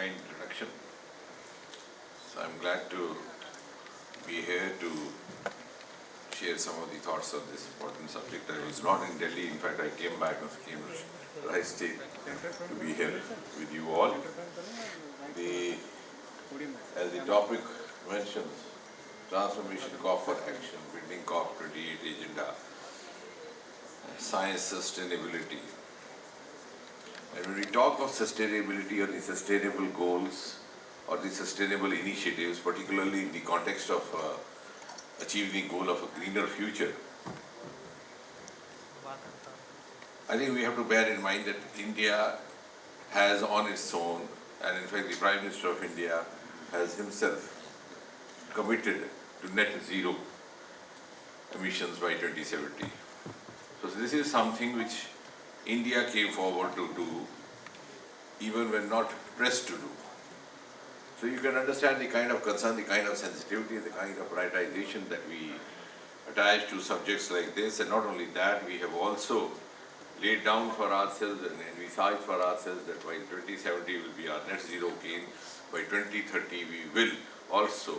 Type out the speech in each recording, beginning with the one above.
kind introduction. So I'm glad to be here to share some of the thoughts on this important subject. I was not in Delhi. In fact, I came back and came to Rice State to be here with you all. As the topic mentions, transformation COP for action, building COP 28 agenda, science sustainability. And when we talk of sustainability or the sustainable goals or the sustainable initiatives, particularly in the context of achieving the goal of a greener future, I think we have to bear in mind that India has on its own, and in fact the Prime Minister of India has himself committed to net zero emissions by 2070. So this is something which India came forward to do even when not pressed to do. So you can understand the kind of concern, the kind of sensitivity, the kind of prioritization that we attach to subjects like this. And not only that, we have also laid down for ourselves and envisaged for ourselves that by 2070 will be our net zero gain. By 2030 we will also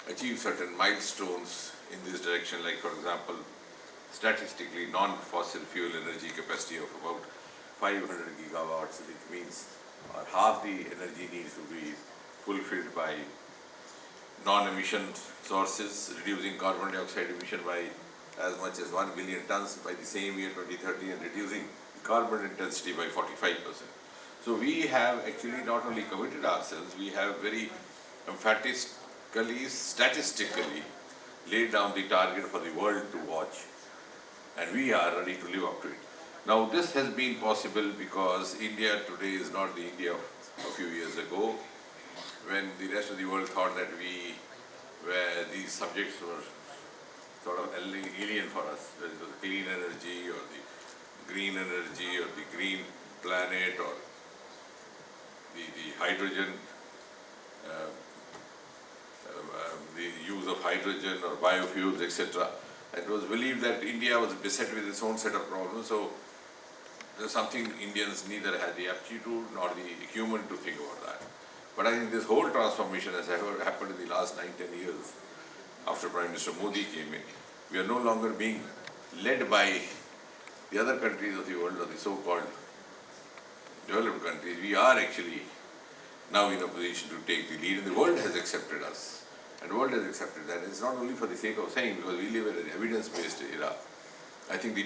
achieve certain milestones in this direction, like for example, statistically non-fossil fuel energy capacity of about 500 gigawatts, which means half the energy needs to be fulfilled by non-emission sources, reducing carbon dioxide emission by as much as 1 billion tons by the same year 2030 and reducing carbon intensity by 45%. So we have actually not only committed ourselves, we have very emphatically, statistically laid down the target for the world to watch, and we are ready to live up to it. Now this has been possible because India today is not the India of a few years ago, when the rest of the world thought that these subjects were sort of alien for us, whether it was clean energy or the green energy or the green planet or the hydrogen, the use of hydrogen or biofuels, etc. It was believed that India was beset with its own set of problems, so there's something Indians neither had the aptitude nor the human to think about that. But I think this whole transformation has happened in the last 9-10 years after Prime Minister Modi came in. We are no longer being led by the other countries of the world or the so-called developed countries. We are actually now in a position to take the lead, and the world has accepted us. And the world has accepted that. It's not only for the sake of saying, because we live in an evidence-based era. I think the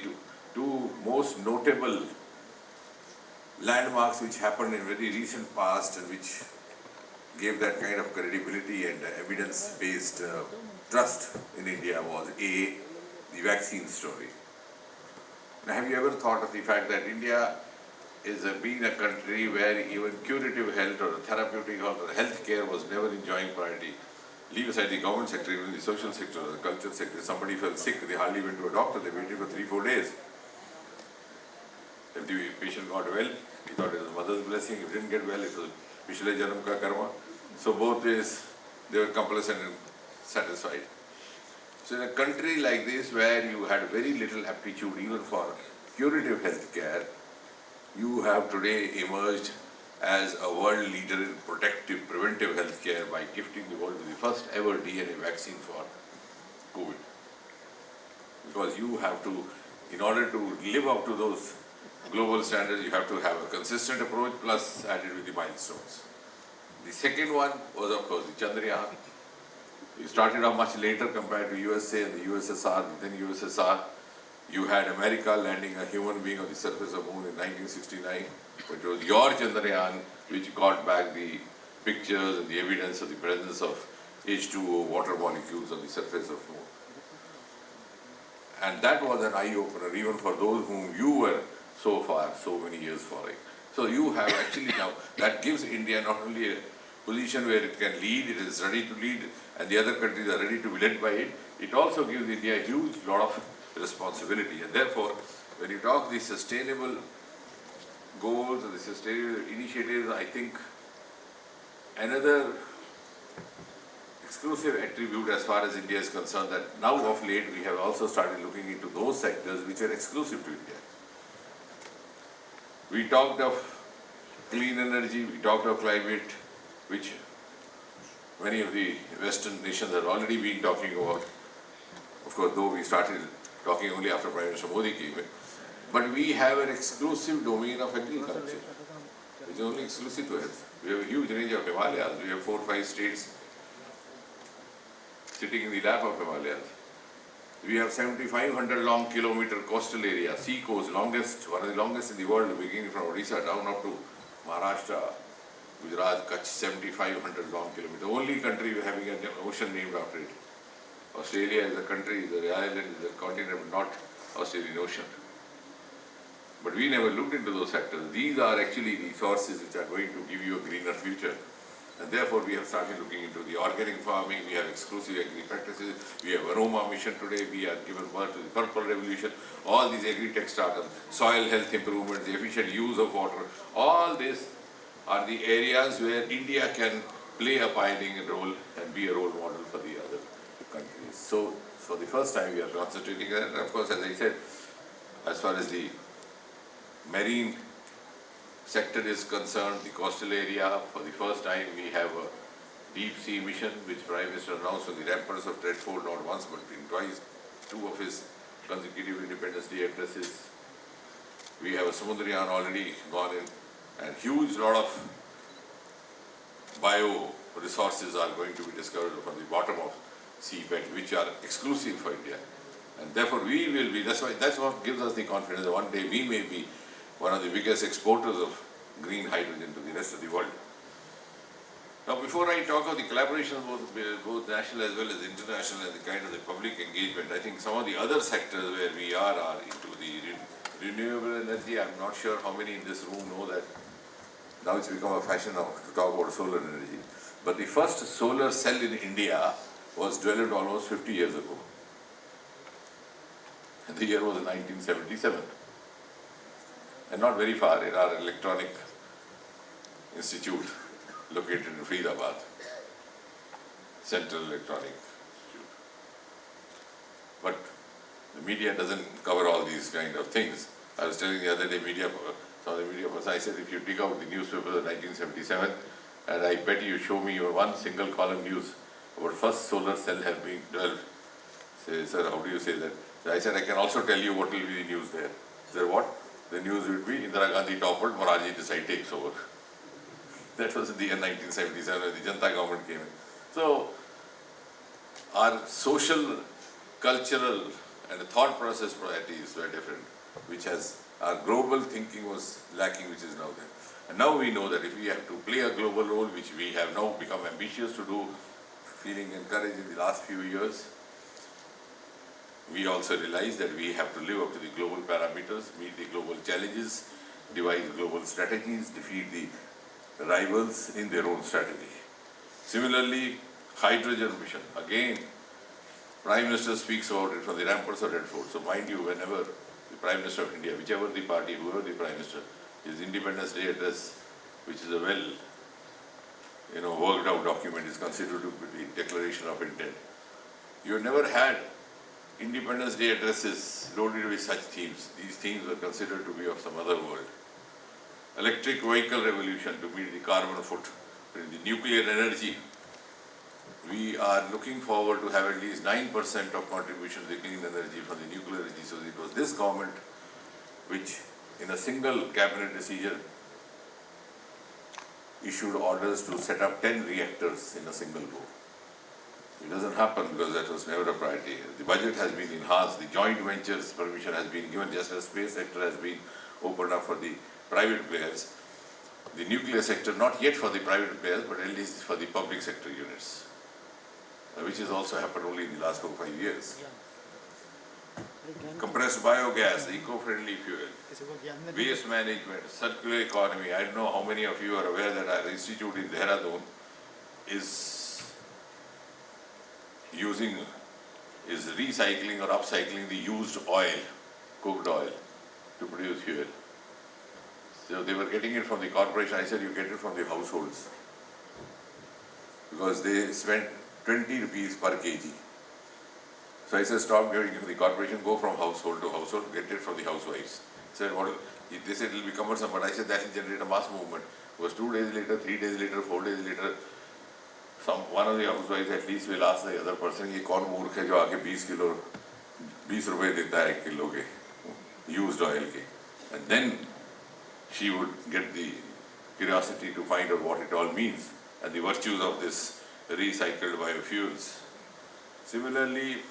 two most notable landmarks which happened in very recent past and which gave that kind of credibility and evidence-based trust in India was the vaccine story. Now, have you ever thought of the fact that India is being a country where even curative health or therapeutic health or health care was never enjoying priority? Leave aside the government sector, even the social sector or the cultural sector. Somebody fell sick, they hardly went to a doctor, they waited for 3-4 days. If the patient got well, he thought it was mother's blessing. If he didn't get well, it was Pichle Janam ka karma. So both ways, they were complacent and satisfied. So in a country like this, where you had very little aptitude even for curative health care, you have today emerged as a world leader in protective, preventive health care by gifting the world with the first ever DNA vaccine for COVID. Because you have to, in order to live up to those global standards, you have to have a consistent approach plus added with the milestones. The second one was, of course, the Chandrayaan. We started off much later compared to USA and the USSR. Within USSR, you had America landing a human being on the surface of the moon in 1969. But it was your Chandrayaan which got back the pictures and the evidence of the presence of H2O water molecules on the surface of the moon. And that was an eye-opener even for those whom you were so far, so many years following. So you have actually now, that gives India not only a position where it can lead, it is ready to lead, and the other countries are ready to be led by it, it also gives India a huge lot of responsibility. And therefore, when you talk the sustainable goals and the sustainable initiatives, I think another exclusive attribute as far as India is concerned, that now of late we have also started looking into those sectors which are exclusive to India. We talked of clean energy, we talked of climate, which many of the Western nations have already been talking about. Of course, though we started talking only after Prime Minister Modi came in. But we have an exclusive domain of agriculture, which is only exclusive to us. We have a huge range of Himalayas. We have 4 or 5 states sitting in the lap of Himalayas. We have 7,500 long kilometer coastal area, sea coast, longest, one of the longest in the world, beginning from Odisha down up to Maharashtra, Gujarat, Kutch, 7,500 long kilometer. The only country having an ocean named after it. Australia is a country, is an island, is a continent, but not Australian Ocean. But we never looked into those sectors. These are actually the sources which are going to give you a greener future. And therefore we have started looking into the organic farming, we have exclusive agri practices, we have aroma mission today, we have given birth to the purple revolution, all these agri-tech startups, soil health improvements, the efficient use of water, all this are the areas where India can play a pioneering role and be a role model for the other countries. So for the first time we are concentrating on it. And of course, as I said, as far as the marine sector is concerned, the coastal area, for the first time we have a deep sea mission which Prime Minister announced on the ramparts of Tredford, not once but twice, 2 of his consecutive Independence Day addresses. We have a Samudrayan already gone in, and huge lot of bio resources are going to be discovered from the bottom of seabed, which are exclusive for India. And therefore we will be, that's what gives us the confidence that one day we may be one of the biggest exporters of green hydrogen to the rest of the world. Now, before I talk of the collaboration both national as well as international and the kind of the public engagement, I think some of the other sectors where we are into the renewable energy. I'm not sure how many in this room know that now it's become a fashion now to talk about solar energy. But the first solar cell in India was developed almost 50 years ago. And the year was 1977. And not very far in our electronic institute located in Faridabad, Central Electronic Institute. But the media doesn't cover all these kind of things. I was telling the other day, some of the media person, I said, if you dig out the newspaper of 1977, and I bet you show me your one single column news about first solar cell have been developed. Say, sir, how do you say that? I said, I can also tell you what will be the news there. He said, what? The news would be Indira Gandhi toppled, Morarji Desai takes over. That was in the year 1977 when the Janata government came in. So, our social, cultural and thought process priorities were different, which has, our global thinking was lacking, which is now there. And now we know that if we have to play a global role, which we have now become ambitious to do, feeling encouraged in the last few years, we also realize that we have to live up to the global parameters, meet the global challenges, devise global strategies, defeat the rivals in their own strategy. Similarly, hydrogen mission. Again, Prime Minister speaks about it from the ramparts of Tredford. So mind you, whenever the Prime Minister of India, whichever the party, whoever the Prime Minister, his Independence Day address, which is a well, worked out document, is considered to be the declaration of intent. You have never had Independence Day addresses loaded with such themes. These themes were considered to be of some other world. Electric vehicle revolution to meet the carbon footprint. The nuclear energy, we are looking forward to have at least 9% of contribution to the clean energy from the nuclear energy. So it was this government which, in a single cabinet decision, issued orders to set up 10 reactors in a single go. It doesn't happen because that was never a priority. The budget has been enhanced, the joint ventures permission has been given, just as space sector has been opened up for the private players. The nuclear sector, not yet for the private players, but at least for the public sector units, which has also happened only in the last 4 or 5 years. Compressed biogas, eco-friendly fuel, waste management, circular economy. I don't know how many of you are aware that our institute in Dehradun is recycling or upcycling the used oil, cooked oil, to produce fuel. So they were getting it from the corporation. I said, you get it from the households, because they spent 20 rupees per kg. So I said, stop giving it to the corporation, go from household to household, get it from the housewives. I said, They said it will be cumbersome, but I said that will generate a mass movement. Because 2 days later, 3 days later, 4 days later, one of the housewives at least will ask the other person, ये कौन मूर्ख है जो आके 20 रुपए देता है 1 kilo के used oil के. And then she would get the curiosity to find out what it all means and the virtues of this recycled biofuels. Similarly,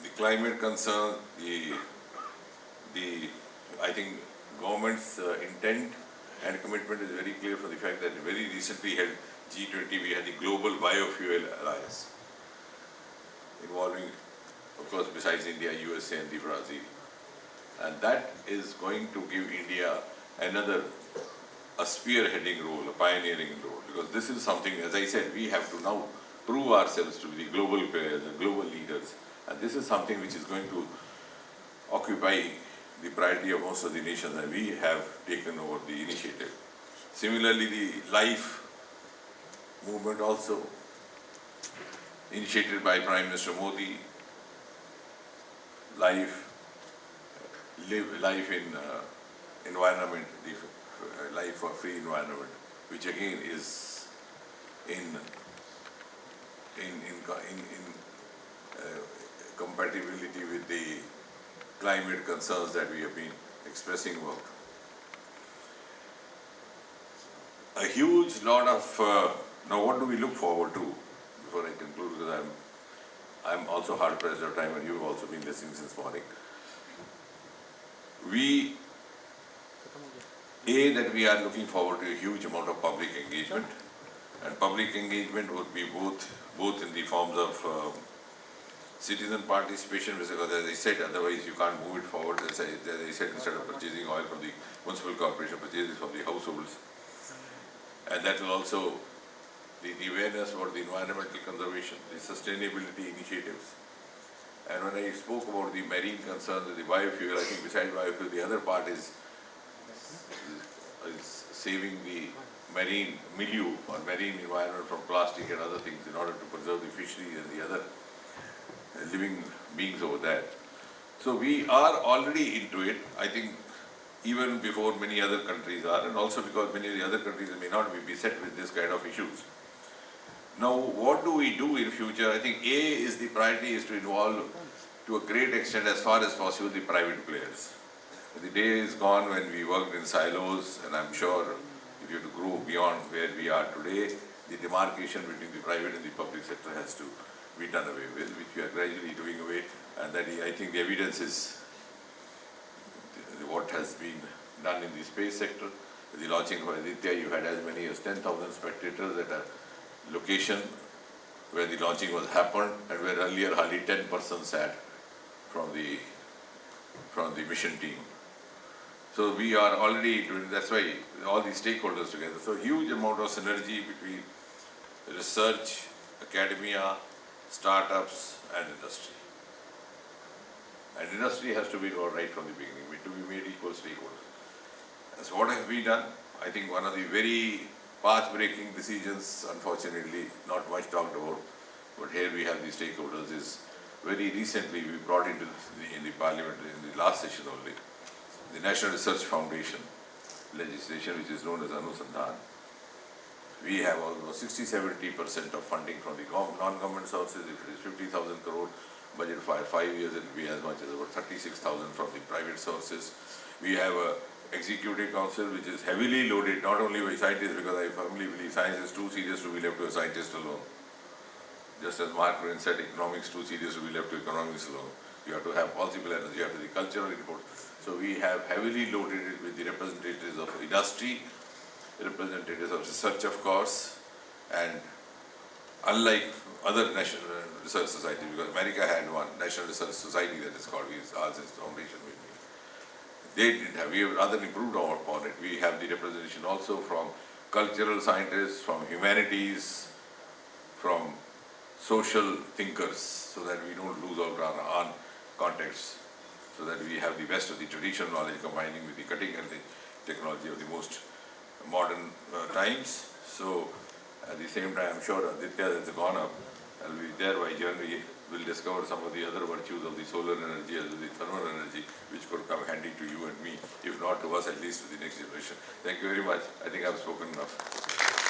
the climate concern, I think government's intent and commitment is very clear from the fact that very recently held G20 we had the Global Biofuel Alliance involving, of course, besides India, USA and the Brazil. And that is going to give India a spearheading role, a pioneering role, because this is something, as I said, we have to now prove ourselves to be the global players, the global leaders, and this is something which is going to occupy the priority of most of the nations, and we have taken over the initiative. Similarly, the LIFE movement also, initiated by Prime Minister Modi, life in environment, life for free environment, which again is in compatibility with the climate concerns that we have been expressing about. A huge lot of, now what do we look forward to, before I conclude, because I'm also hard pressed of time and you've also been listening since morning. That we are looking forward to a huge amount of public engagement, and public engagement would be both in the forms of citizen participation, because as I said, otherwise you can't move it forward. As I said, instead of purchasing oil from the municipal corporation, purchase it from the households. And that will also the awareness about the environmental conservation, the sustainability initiatives. And when I spoke about the marine concerns, the biofuel, I think besides biofuel, the other part is saving the marine milieu or marine environment from plastic and other things in order to preserve the fisheries and the other living beings over there. So we are already into it, I think, even before many other countries are, and also because many of the other countries may not be beset with this kind of issues. Now, what do we do in future? I think the priority is to involve to a great extent, as far as possible, the private players. The day is gone when we worked in silos, and I'm sure if you have to grow beyond where we are today, the demarcation between the private and the public sector has to be done away with, which we are gradually doing away, and that I think the evidence is what has been done in the space sector. With the launching of Aditya, you had as many as 10,000 spectators at a location where the launching was happened, and where earlier hardly 10% sat from the mission team. So we are already doing, that's why all the stakeholders together. So huge amount of synergy between research, academia, startups and industry. And industry has to be involved right from the beginning, to be made equal stakeholders. And so what has been done? I think one of the very path-breaking decisions, unfortunately not much talked about, but here we have the stakeholders, is very recently we brought into in the parliament, in the last session only, the National Research Foundation legislation, which is known as Anusandhan. We have almost 60-70% of funding from the non-government sources. If it is 50,000 crore budget for 5 years, it will be as much as about 36,000 from the private sources. We have a executive council which is heavily loaded, not only by scientists, because I firmly believe science is too serious to be left to a scientist alone. Just as Mark Twain said, economics too serious to be left to economics alone. You have to have policy planners, you have to the cultural input. So we have heavily loaded it with the representatives of industry, representatives of research, of course, and unlike other national research societies, because America had one national research society that is called, ours is foundation with me. They didn't have, we have rather improved upon it. We have the representation also from cultural scientists, from humanities, from social thinkers, so that we don't lose out on context, so that we have the best of the traditional knowledge combining with the cutting edge technology of the most modern times. So at the same time, I'm sure Aditya has gone up, and we thereby generally will discover some of the other virtues of the solar energy as well as the thermal energy, which could come handy to you if not to us, at least to the next generation. Thank you very much. I think I've spoken enough.